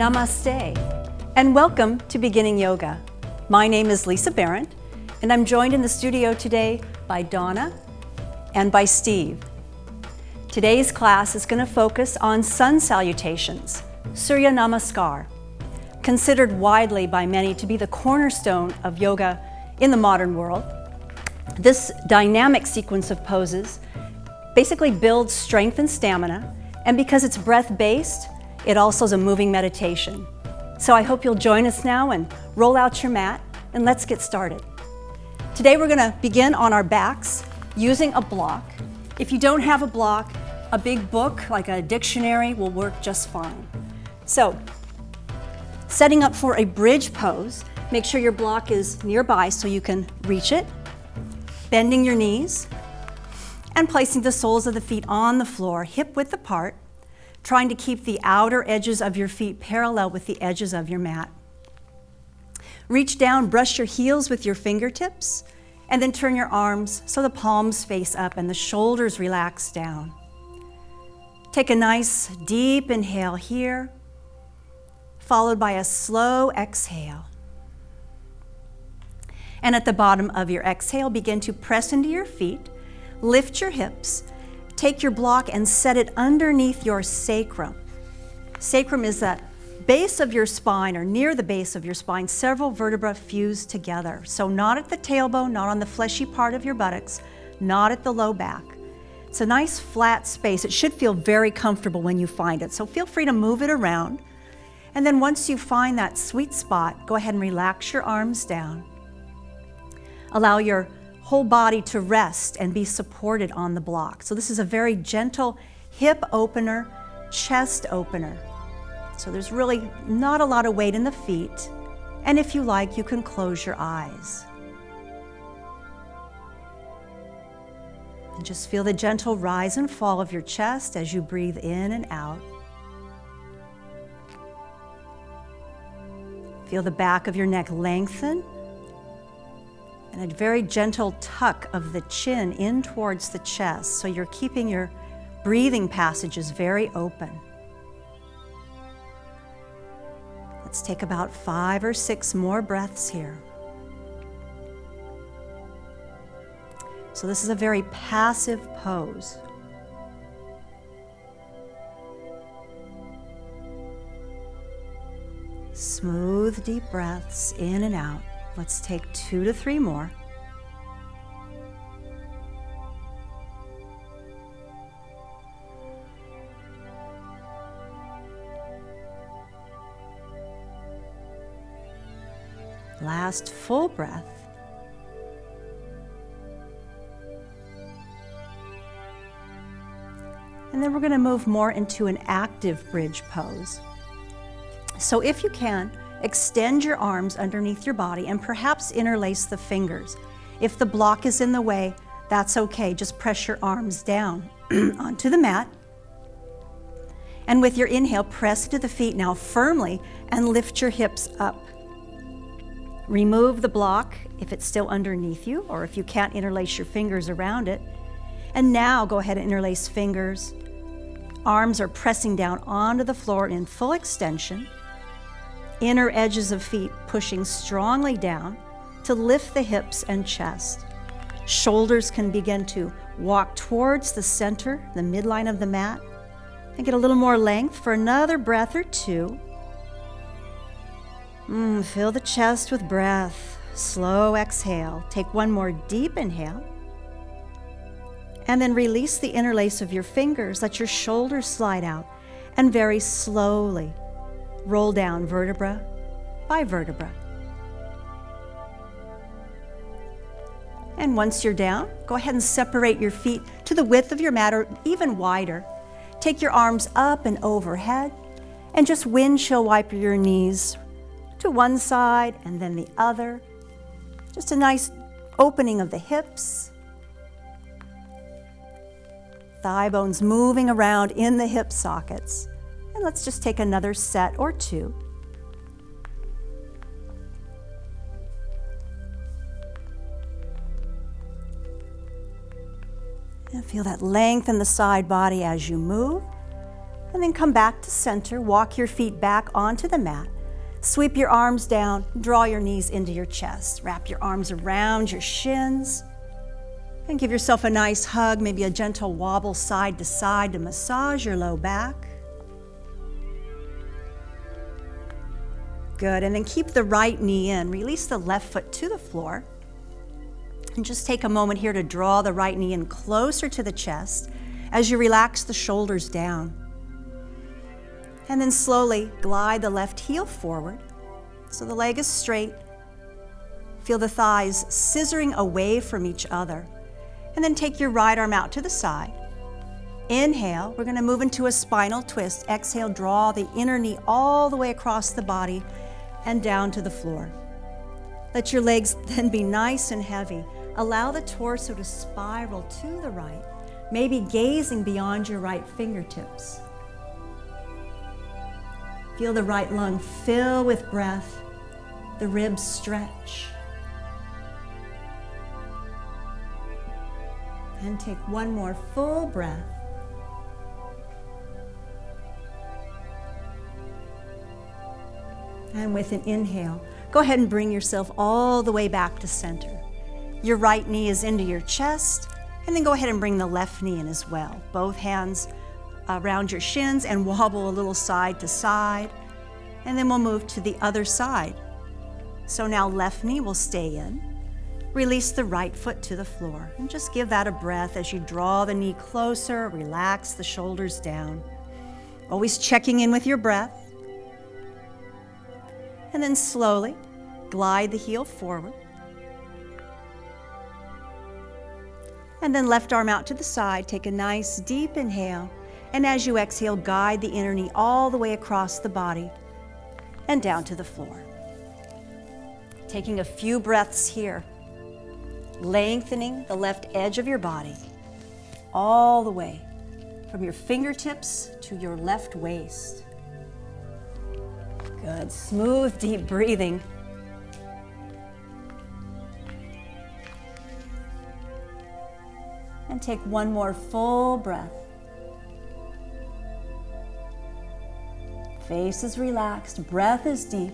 Namaste, and welcome to Beginning Yoga. My name is Lisa Barrett, and I'm joined in the studio today by Donna and by Steve. Today's class is going to focus on Sun Salutations, Surya Namaskar, considered widely by many to be the cornerstone of yoga in the modern world. This dynamic sequence of poses basically builds strength and stamina, and because it's breath-based, it also is a moving meditation. So I hope you'll join us now and roll out your mat, and let's get started. Today we're going to begin on our backs using a block. If you don't have a block, a big book like a dictionary will work just fine. So, setting up for a bridge pose, make sure your block is nearby so you can reach it, bending your knees, and placing the soles of the feet on the floor, hip-width apart, trying to keep the outer edges of your feet parallel with the edges of your mat. Reach down, brush your heels with your fingertips, and then turn your arms so the palms face up and the shoulders relax down. Take a nice deep inhale here, followed by a slow exhale. And at the bottom of your exhale, begin to press into your feet, lift your hips, take your block and set it underneath your sacrum. Sacrum is that base of your spine, or near the base of your spine, several vertebrae fused together. So not at the tailbone, not on the fleshy part of your buttocks, not at the low back. It's a nice flat space. It should feel very comfortable when you find it. So feel free to move it around. And then once you find that sweet spot, go ahead and relax your arms down. Allow your whole body to rest and be supported on the block. So this is a very gentle hip opener, chest opener. So there's really not a lot of weight in the feet. And if you like, you can close your eyes. And just feel the gentle rise and fall of your chest as you breathe in and out. Feel the back of your neck lengthen. And a very gentle tuck of the chin in towards the chest, so you're keeping your breathing passages very open. Let's take about 5 or 6 more breaths here. So this is a very passive pose. Smooth, deep breaths in and out. Let's take 2 to 3 more. Last full breath. And then we're going to move more into an active bridge pose. So if you can, extend your arms underneath your body and perhaps interlace the fingers. If the block is in the way, that's okay. Just press your arms down onto the mat. And with your inhale, press into the feet now firmly and lift your hips up. Remove the block if it's still underneath you, or if you can't interlace your fingers around it. And now go ahead and interlace fingers. Arms are pressing down onto the floor in full extension. Inner edges of feet pushing strongly down to lift the hips and chest. Shoulders can begin to walk towards the center, the midline of the mat, and get a little more length for another breath or 2. Fill the chest with breath. Slow exhale. Take 1 more deep inhale. And then release the interlace of your fingers. Let your shoulders slide out. And very slowly roll down vertebra by vertebra. And once you're down, go ahead and separate your feet to the width of your mat or even wider. Take your arms up and overhead and just windshield wipe your knees to one side and then the other. Just a nice opening of the hips. Thigh bones moving around in the hip sockets. And let's just take another set or 2. And feel that length in the side body as you move. And then come back to center, walk your feet back onto the mat. Sweep your arms down, draw your knees into your chest. Wrap your arms around your shins. And give yourself a nice hug, maybe a gentle wobble side to side to massage your low back. Good, and then keep the right knee in. Release the left foot to the floor. And just take a moment here to draw the right knee in closer to the chest as you relax the shoulders down. And then slowly glide the left heel forward so the leg is straight. Feel the thighs scissoring away from each other. And then take your right arm out to the side. Inhale, we're going to move into a spinal twist. Exhale, draw the inner knee all the way across the body and down to the floor. Let your legs then be nice and heavy. Allow the torso to spiral to the right, maybe gazing beyond your right fingertips. Feel the right lung fill with breath, the ribs stretch. And take one more full breath. And with an inhale, go ahead and bring yourself all the way back to center. Your right knee is into your chest, and then go ahead and bring the left knee in as well. Both hands around your shins and wobble a little side to side. And then we'll move to the other side. So now left knee will stay in. Release the right foot to the floor and just give that a breath as you draw the knee closer, relax the shoulders down. Always checking in with your breath. And then slowly glide the heel forward. And then left arm out to the side, take a nice deep inhale. And as you exhale, guide the inner knee all the way across the body and down to the floor. Taking a few breaths here. Lengthening the left edge of your body all the way from your fingertips to your left waist. Good, smooth, deep breathing. And take one more full breath. Face is relaxed, breath is deep.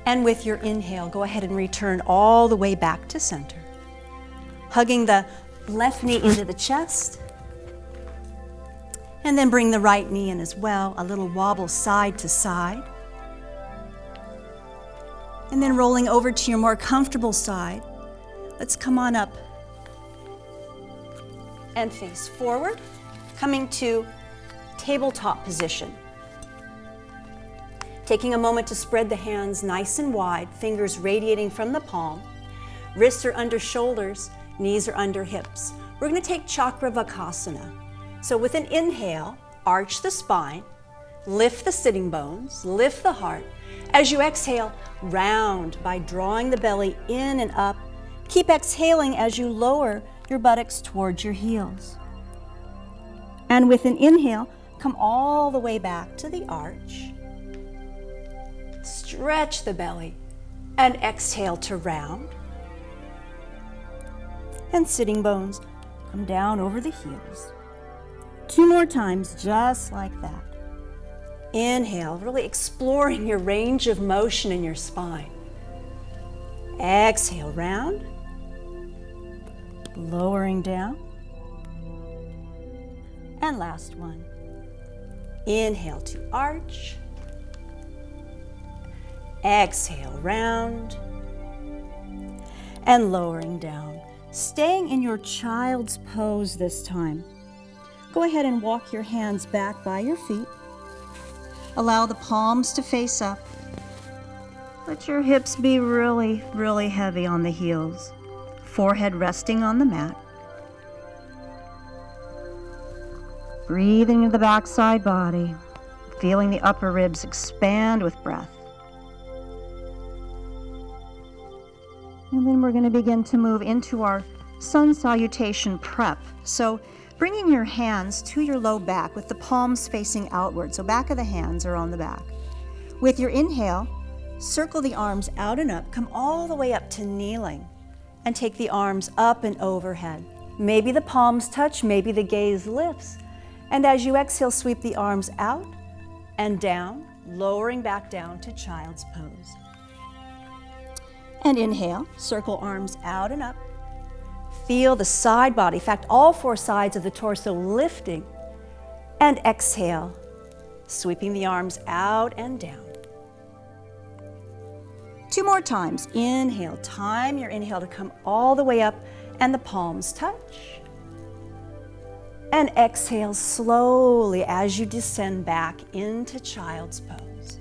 And with your inhale, go ahead and return all the way back to center. Hugging the left knee into the chest. And then bring the right knee in as well, a little wobble side to side. And then rolling over to your more comfortable side. Let's come on up and face forward, coming to tabletop position. Taking a moment to spread the hands nice and wide, fingers radiating from the palm. Wrists are under shoulders, knees are under hips. We're going to take Chakravakasana. So with an inhale, arch the spine, lift the sitting bones, lift the heart. As you exhale, round by drawing the belly in and up. Keep exhaling as you lower your buttocks towards your heels. And with an inhale, come all the way back to the arch. Stretch the belly and exhale to round. And sitting bones come down over the heels. 2 more times, just like that. Inhale, really exploring your range of motion in your spine. Exhale, round. Lowering down. And last one. Inhale to arch. Exhale, round. And lowering down. Staying in your child's pose this time. Go ahead and walk your hands back by your feet. Allow the palms to face up. Let your hips be really, really heavy on the heels. Forehead resting on the mat. Breathing into the backside body. Feeling the upper ribs expand with breath. And then we're going to begin to move into our Sun Salutation prep. So bringing your hands to your low back with the palms facing outward. So back of the hands are on the back. With your inhale, circle the arms out and up. Come all the way up to kneeling. And take the arms up and overhead. Maybe the palms touch, maybe the gaze lifts. And as you exhale, sweep the arms out and down, lowering back down to child's pose. And inhale, circle arms out and up. Feel the side body, in fact, all four sides of the torso lifting. And exhale, sweeping the arms out and down. 2 more times. Inhale, time your inhale to come all the way up and the palms touch. And exhale slowly as you descend back into child's pose.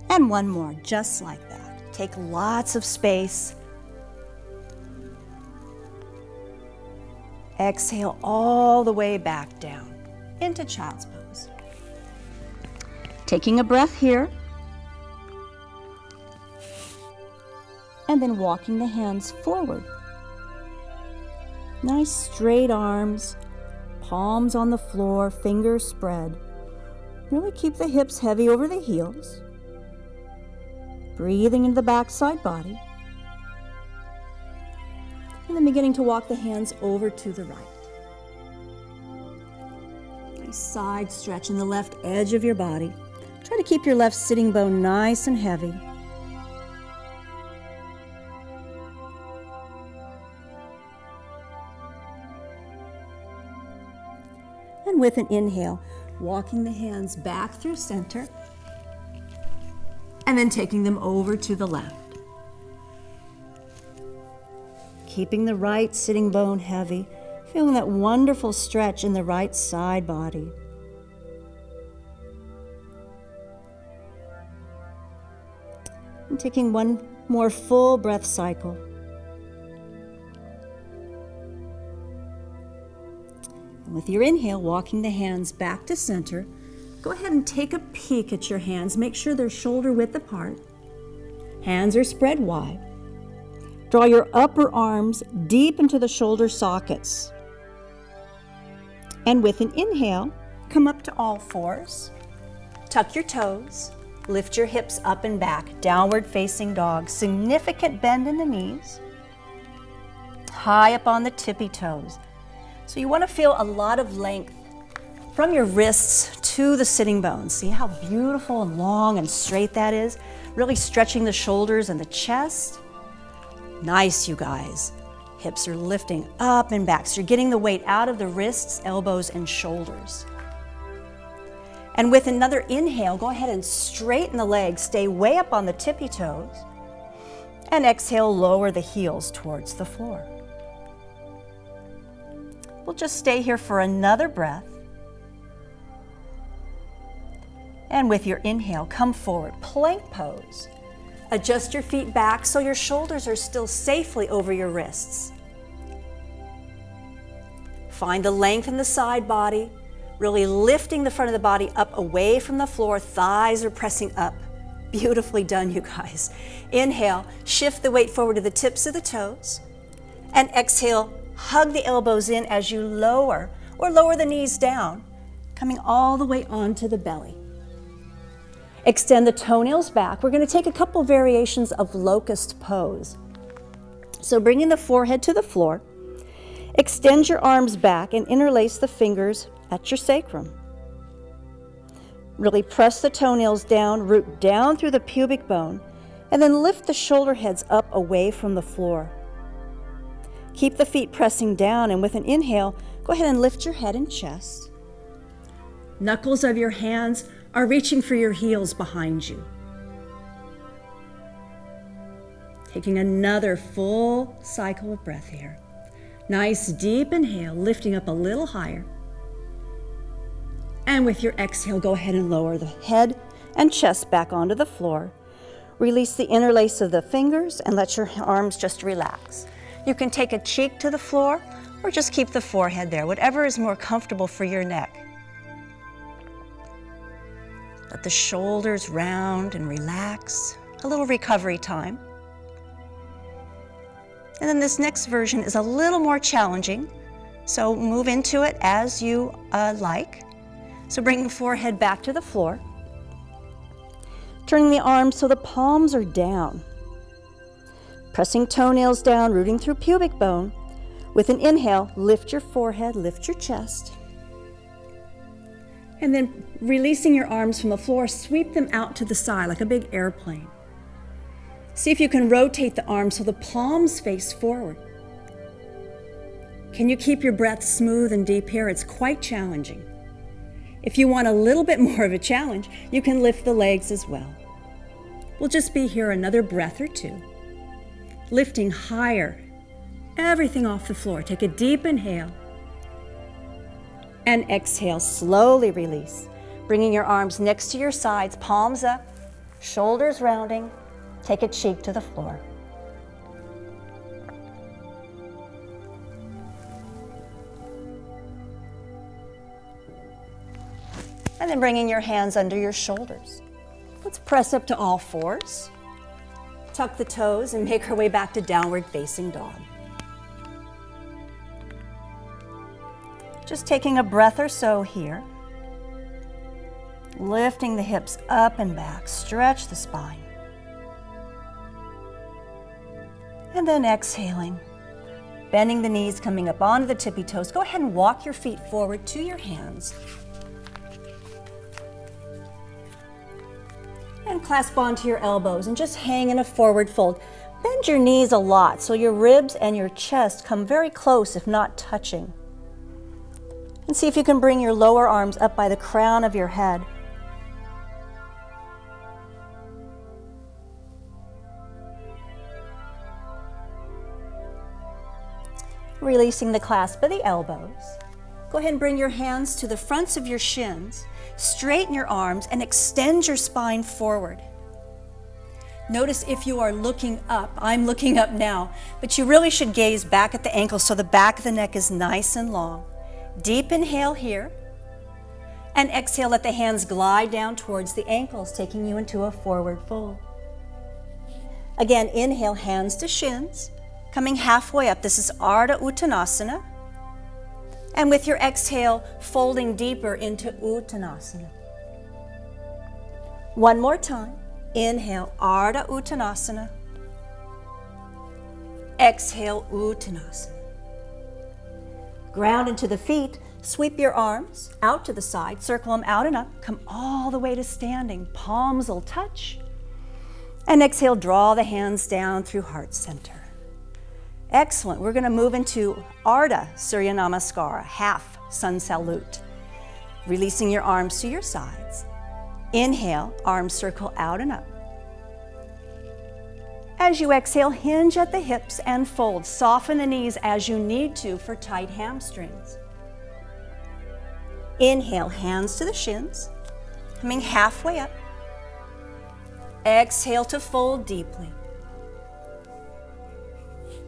And 1 more, just like that. Take lots of space. Exhale all the way back down into child's pose. Taking a breath here. And then walking the hands forward. Nice straight arms, palms on the floor, fingers spread. Really keep the hips heavy over the heels. Breathing into the backside body. And then beginning to walk the hands over to the right. Nice side stretch in the left edge of your body. Try to keep your left sitting bone nice and heavy. And with an inhale, walking the hands back through center, and then taking them over to the left. Keeping the right sitting bone heavy, feeling that wonderful stretch in the right side body. And taking 1 more full breath cycle. And with your inhale, walking the hands back to center, go ahead and take a peek at your hands. Make sure they're shoulder width apart. Hands are spread wide. Draw your upper arms deep into the shoulder sockets. And with an inhale, come up to all fours. Tuck your toes. Lift your hips up and back. Downward facing dog. Significant bend in the knees. High up on the tippy toes. So you want to feel a lot of length from your wrists to the sitting bones. See how beautiful and long and straight that is? Really stretching the shoulders and the chest. Nice, you guys. Hips are lifting up and back. So you're getting the weight out of the wrists, elbows, and shoulders. And with another inhale, go ahead and straighten the legs. Stay way up on the tippy toes. And exhale, lower the heels towards the floor. We'll just stay here for another breath. And with your inhale, come forward, plank pose. Adjust your feet back so your shoulders are still safely over your wrists. Find the length in the side body, really lifting the front of the body up away from the floor. Thighs are pressing up. Beautifully done, you guys. Inhale, shift the weight forward to the tips of the toes. And exhale, hug the elbows in as you lower the knees down, coming all the way onto the belly. Extend the toenails back. We're going to take a couple variations of locust pose. So bringing the forehead to the floor, extend your arms back and interlace the fingers at your sacrum. Really press the toenails down, root down through the pubic bone, and then lift the shoulder heads up away from the floor. Keep the feet pressing down, and with an inhale, go ahead and lift your head and chest. Knuckles of your hands are reaching for your heels behind you. Taking another full cycle of breath here. Nice deep inhale, lifting up a little higher. And with your exhale, go ahead and lower the head and chest back onto the floor. Release the interlace of the fingers and let your arms just relax. You can take a cheek to the floor or just keep the forehead there, whatever is more comfortable for your neck. Let the shoulders round and relax. A little recovery time. And then this next version is a little more challenging, so move into it as you like. So bring the forehead back to the floor. Turning the arms so the palms are down. Pressing toenails down, rooting through pubic bone. With an inhale, lift your forehead, lift your chest. And then releasing your arms from the floor, sweep them out to the side like a big airplane. See if you can rotate the arms so the palms face forward. Can you keep your breath smooth and deep here? It's quite challenging. If you want a little bit more of a challenge, you can lift the legs as well. We'll just be here another breath or two. Lifting higher, everything off the floor. Take a deep inhale. And exhale, slowly release. Bringing your arms next to your sides, palms up, shoulders rounding. Take a cheek to the floor. And then bringing your hands under your shoulders. Let's press up to all fours. Tuck the toes and make our way back to downward facing dog. Just taking a breath or so here. Lifting the hips up and back, stretch the spine. And then exhaling, bending the knees, coming up onto the tippy toes. Go ahead and walk your feet forward to your hands. And clasp onto your elbows and just hang in a forward fold. Bend your knees a lot so your ribs and your chest come very close, if not touching. And see if you can bring your lower arms up by the crown of your head. Releasing the clasp of the elbows. Go ahead and bring your hands to the fronts of your shins. Straighten your arms and extend your spine forward. Notice if you are looking up. I'm looking up now, but you really should gaze back at the ankles so the back of the neck is nice and long. Deep inhale here, and exhale, let the hands glide down towards the ankles, taking you into a forward fold. Again, inhale, hands to shins, coming halfway up. This is Ardha Uttanasana. And with your exhale, folding deeper into Uttanasana. One more time. Inhale, Ardha Uttanasana. Exhale, Uttanasana. Ground into the feet. Sweep your arms out to the side. Circle them out and up. Come all the way to standing. Palms will touch. And exhale, draw the hands down through heart center. Excellent. We're going to move into Ardha Surya Namaskar, half Sun Salute. Releasing your arms to your sides. Inhale, arms circle out and up. As you exhale, hinge at the hips and fold. Soften the knees as you need to for tight hamstrings. Inhale, hands to the shins, coming halfway up. Exhale to fold deeply.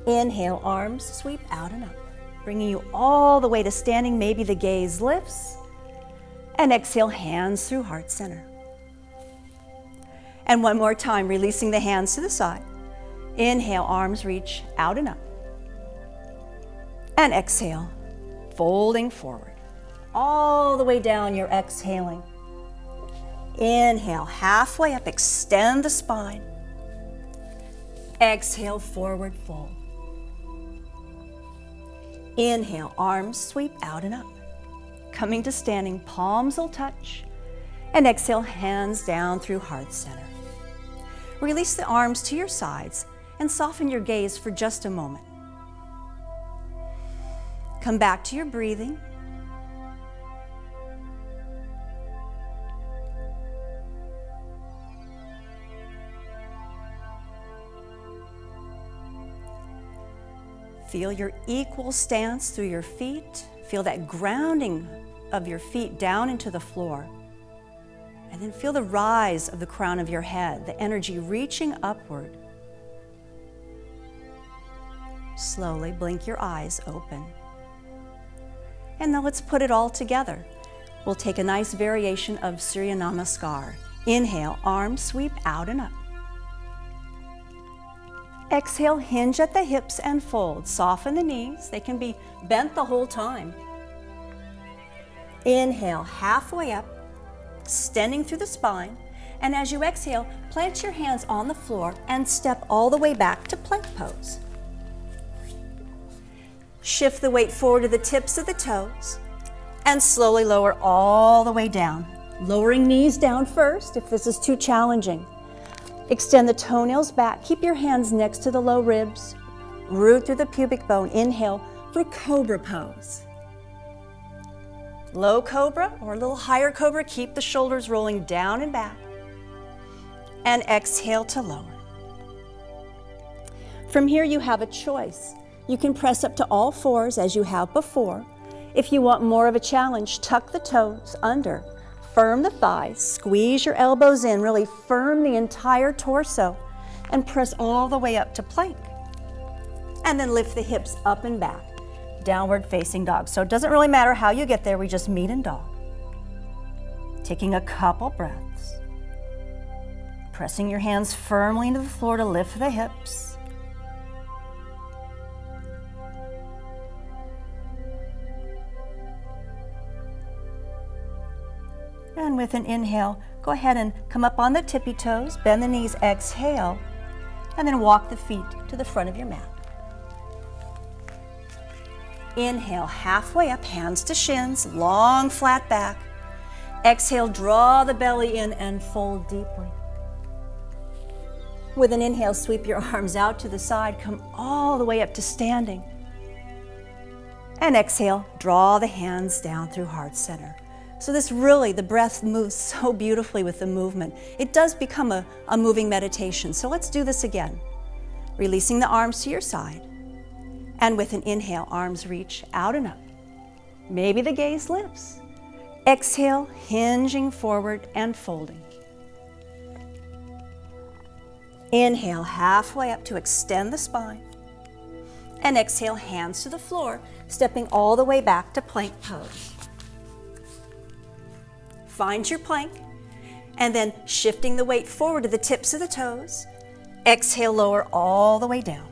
Inhale, arms sweep out and up, bringing you all the way to standing. Maybe the gaze lifts. And exhale, hands through heart center. And one more time, releasing the hands to the side. Inhale, arms reach out and up. And exhale, folding forward. All the way down, you're exhaling. Inhale, halfway up, extend the spine. Exhale, forward fold. Inhale, arms sweep out and up. Coming to standing, palms will touch. And exhale, hands down through heart center. Release the arms to your sides and soften your gaze for just a moment. Come back to your breathing. Feel your equal stance through your feet. Feel that grounding of your feet down into the floor. And then feel the rise of the crown of your head, the energy reaching upward. Slowly blink your eyes open. And now let's put it all together. We'll take a nice variation of Surya Namaskar. Inhale, arms sweep out and up. Exhale, hinge at the hips and fold. Soften the knees. They can be bent the whole time. Inhale, halfway up, extending through the spine. And as you exhale, plant your hands on the floor and step all the way back to plank pose. Shift the weight forward to the tips of the toes And slowly lower all the way down. Lowering knees down first if this is too challenging. Extend the toenails back. Keep your hands next to the low ribs. Root through the pubic bone. Inhale for cobra pose. Low cobra or a little higher cobra. Keep the shoulders rolling down and back. And exhale to lower. From here you have a choice. You can press up to all fours as you have before. If you want more of a challenge, tuck the toes under. Firm the thighs, squeeze your elbows in, really firm the entire torso, and press all the way up to plank. And then lift the hips up and back, downward facing dog. So it doesn't really matter how you get there, we just meet in dog. Taking a couple breaths. Pressing your hands firmly into the floor to lift the hips. And with an inhale, go ahead and come up on the tippy toes, bend the knees, exhale, and then walk the feet to the front of your mat. Inhale, halfway up, hands to shins, long flat back. Exhale, draw the belly in and fold deeply. With an inhale, sweep your arms out to the side, come all the way up to standing. And exhale, draw the hands down through heart center. So this really, the breath moves so beautifully with the movement. It does become a moving meditation. So let's do this again. Releasing the arms to your side. And with an inhale, arms reach out and up. Maybe the gaze lifts. Exhale, hinging forward and folding. Inhale, halfway up to extend the spine. And exhale, hands to the floor, stepping all the way back to plank pose. Find your plank, and then shifting the weight forward to the tips of the toes. Exhale, lower all the way down.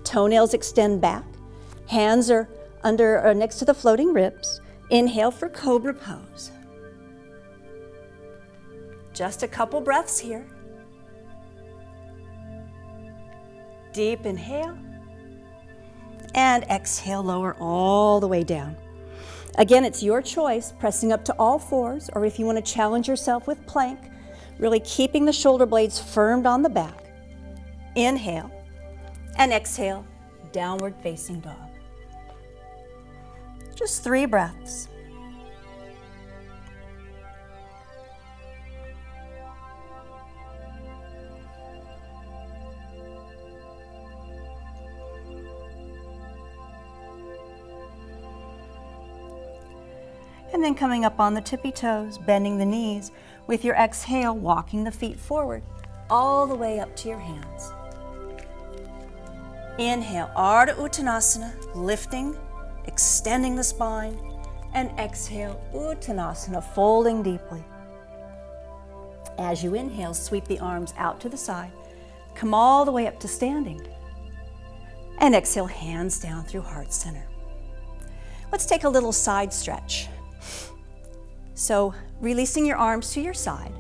Toenails extend back. Hands are under or next to the floating ribs. Inhale for cobra pose. Just a couple breaths here. Deep inhale. And exhale, lower all the way down. Again, it's your choice, pressing up to all fours, or if you want to challenge yourself with plank, really keeping the shoulder blades firmed on the back. Inhale, and exhale, downward facing dog. Just 3 breaths. And then coming up on the tippy toes, bending the knees. With your exhale, walking the feet forward, all the way up to your hands. Inhale, Ardha Uttanasana, lifting, extending the spine. And exhale, Uttanasana, folding deeply. As you inhale, sweep the arms out to the side. Come all the way up to standing. And exhale, hands down through heart center. Let's take a little side stretch. So releasing your arms to your side.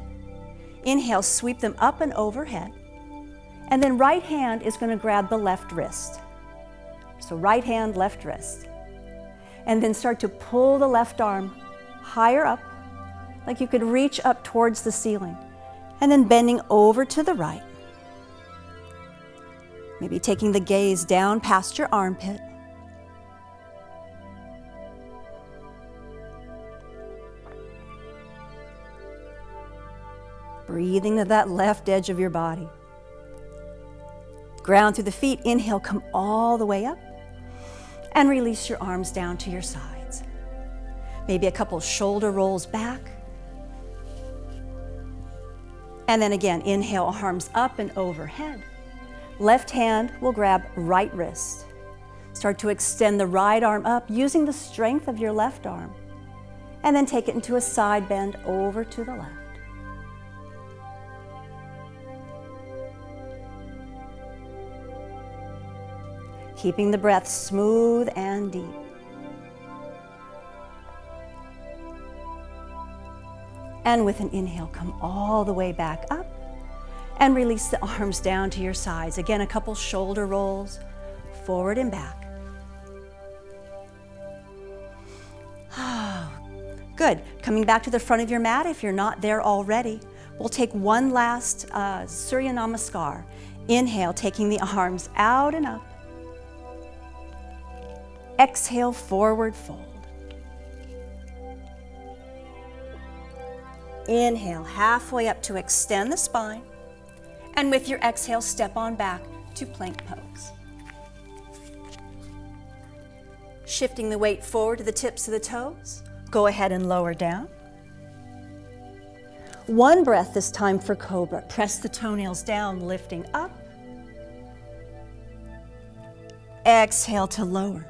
Inhale, sweep them up and overhead. And then right hand is going to grab the left wrist. So right hand, left wrist. And then start to pull the left arm higher up, like you could reach up towards the ceiling. And then bending over to the right. Maybe taking the gaze down past your armpit. Breathing to that left edge of your body. Ground through the feet. Inhale, come all the way up. And release your arms down to your sides. Maybe a couple shoulder rolls back. And then again, inhale, arms up and overhead. Left hand will grab right wrist. Start to extend the right arm up using the strength of your left arm. And then take it into a side bend over to the left. Keeping the breath smooth and deep. And with an inhale, come all the way back up and release the arms down to your sides. Again, a couple shoulder rolls, forward and back. Good. Coming back to the front of your mat if you're not there already. We'll take one last Surya Namaskar. Inhale, taking the arms out and up. Exhale, forward fold. Inhale, halfway up to extend the spine. And with your exhale, step on back to plank pose. Shifting the weight forward to the tips of the toes. Go ahead and lower down. One breath this time for cobra. Press the toenails down, lifting up. Exhale to lower.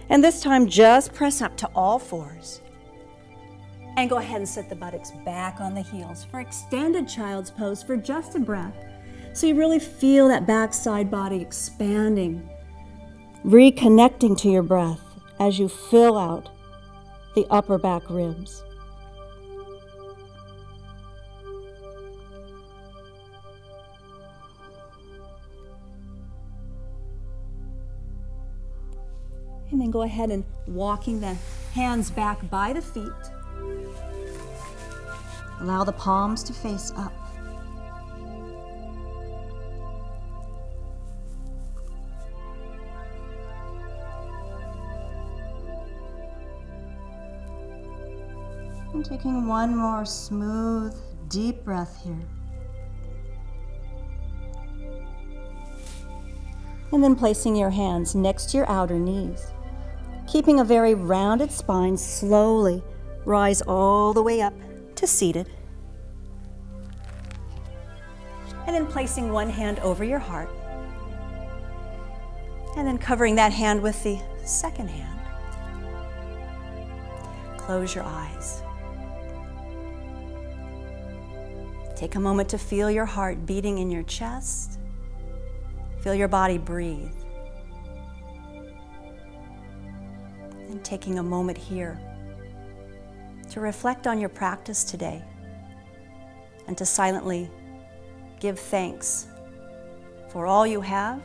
And this time just press up to all fours. And go ahead and set the buttocks back on the heels for extended child's pose for just a breath. So you really feel that backside body expanding, reconnecting to your breath as you fill out the upper back ribs. And then go ahead and walking the hands back by the feet. Allow the palms to face up. And taking one more smooth, deep breath here. And then placing your hands next to your outer knees. Keeping a very rounded spine, slowly rise all the way up to seated. And then placing one hand over your heart. And then covering that hand with the second hand. Close your eyes. Take a moment to feel your heart beating in your chest. Feel your body breathe. And taking a moment here to reflect on your practice today and to silently give thanks for all you have,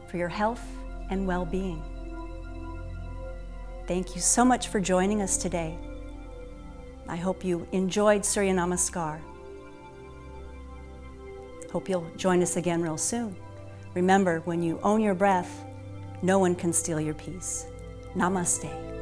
for your health and well-being. Thank you so much for joining us today. I hope you enjoyed Surya Namaskar. Hope you'll join us again real soon. Remember, when you own your breath, no one can steal your peace. Namaste.